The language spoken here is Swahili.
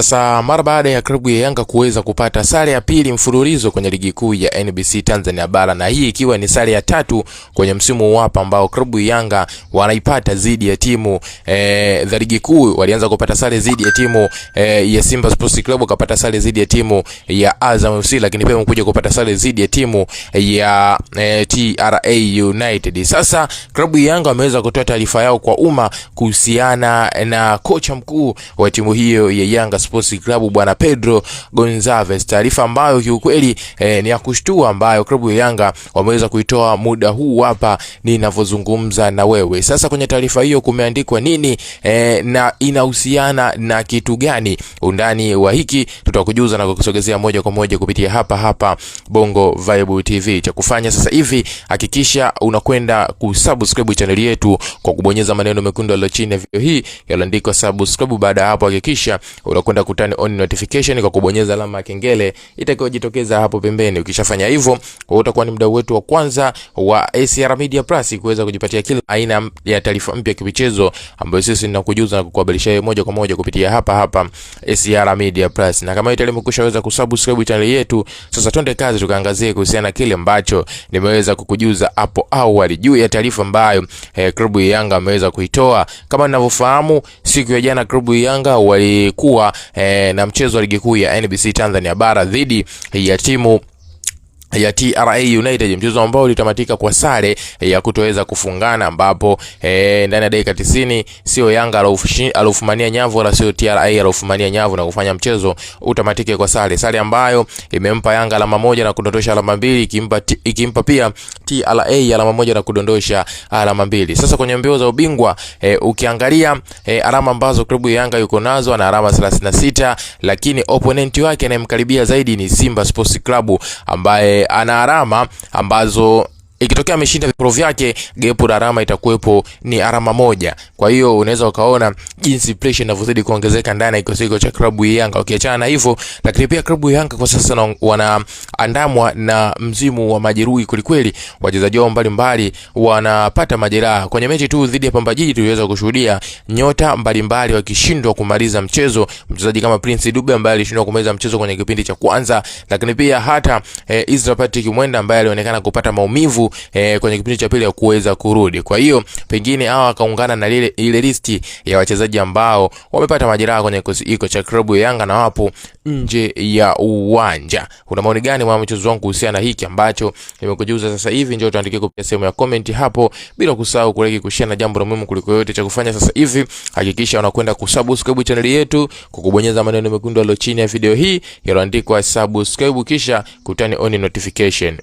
Sasa mara baada ya klabu ya Yanga kuweza kupata sare ya pili mfululizo kwenye ligi kuu ya NBC Tanzania Bara, na hii ikiwa ni sare ya tatu kwenye msimu huu ambao klabu ya Yanga wanaipata dhidi ya timu za ligi kuu. Walianza kupata sare dhidi ya timu ya Simba Sports Club, wakapata sare dhidi ya timu ya Azam FC, lakini pia wamekuja kupata sare dhidi ya timu ya TRA United. Sasa klabu ya Yanga wameweza kutoa taarifa yao kwa umma kuhusiana na kocha mkuu wa timu hiyo ya Yanga Sports Club bwana Pedro Gonçalves, taarifa ambayo kiukweli ni ya kushtua, ambayo klabu ya Yanga wameweza kuitoa muda huu hapa ninavyozungumza na wewe. Sasa kwenye taarifa hiyo kumeandikwa nini na inahusiana na kitu gani? Undani wa hiki tutakujuza na kukusogezea moja kwa moja kupitia hapa Bongo Vibe TV. Cha kufanya sasa hivi, hakikisha unakwenda kusubscribe channel yetu kwa kubonyeza maneno mekundu yaliyo chini ya video hii yaliyoandikwa subscribe. Baada hapo, hakikisha unakwenda kutani on notification kwa kubonyeza alama ya kengele itakayojitokeza hapo pembeni. Ukishafanya hivyo, utakuwa ni mdau wetu wa kwanza wa SR Media Plus kuweza kujipatia kila aina ya taarifa mpya ya michezo ambayo sisi tunakujuza na kukuhabarisha moja kwa moja kupitia hapa SR Media Plus. Na kama tayari umekushaweza kusubscribe channel yetu, sasa twende kazi tukaangazie kuhusiana kile ambacho nimeweza kukujuza hapo awali juu ya taarifa ambayo klabu ya Yanga ameweza kuitoa. Kama ninavyofahamu, siku ya jana klabu ya Yanga walikuwa na mchezo wa ligi kuu ya NBC Tanzania Bara dhidi ya timu ya TRA United, mchezo ambao ulitamatika kwa sare ya kutoweza kufungana, ambapo ndani ya dakika 90 sio Yanga alofumania nyavu wala sio TRA alofumania nyavu na kufanya mchezo utamatike kwa sare ambayo imempa Yanga alama moja na kudondosha alama mbili, ikimpa pia TRA alama moja na kudondosha alama mbili. Sasa kwenye mbio za ubingwa ukiangalia alama ambazo klabu ya Yanga yuko nazo na alama 36, lakini opponent wake anayemkaribia zaidi ni Simba Sports Club ambaye ana alama ambazo ikitokea ameshinda viporo vyake, gepu la alama itakuwepo ni alama moja. Kwa hiyo unaweza ukaona jinsi pressure inavyozidi kuongezeka ndani ya kikosi cha klabu ya Yanga. Ukiachana na hivyo, lakini pia klabu ya Yanga kwa sasa wanaandamwa na mzimu wa majeruhi kulikweli. Wachezaji wao mbalimbali wanapata majeraha. Kwenye mechi tu dhidi ya Pamba Jiji tuliweza kushuhudia nyota mbalimbali wakishindwa kumaliza mchezo. Mchezaji kama Prince Dube ambaye alishindwa kumaliza mchezo kwenye kipindi cha kwanza, lakini pia hata Israel Patrick Mwenda ambaye alionekana kupata maumivu kwenye kipindi cha pili ya kuweza kurudi. Kwa hiyo pengine hawa kaungana na ile listi ya wachezaji ambao wamepata majeraha kwenye kikosi cha klabu ya Yanga na wapo nje ya uwanja. Una maoni gani wa mchezo wangu kuhusiana na hiki ambacho nimekujuza sasa hivi? Njoo tuandikie kupitia sehemu ya comment hapo, bila kusahau kulike, kushare na jambo la muhimu kuliko yote. Cha kufanya sasa hivi, hakikisha unakwenda kusubscribe channel yetu kwa kubonyeza maneno mekundu yaliyo chini ya video hii yaliyoandikwa subscribe, kisha kutani on notification.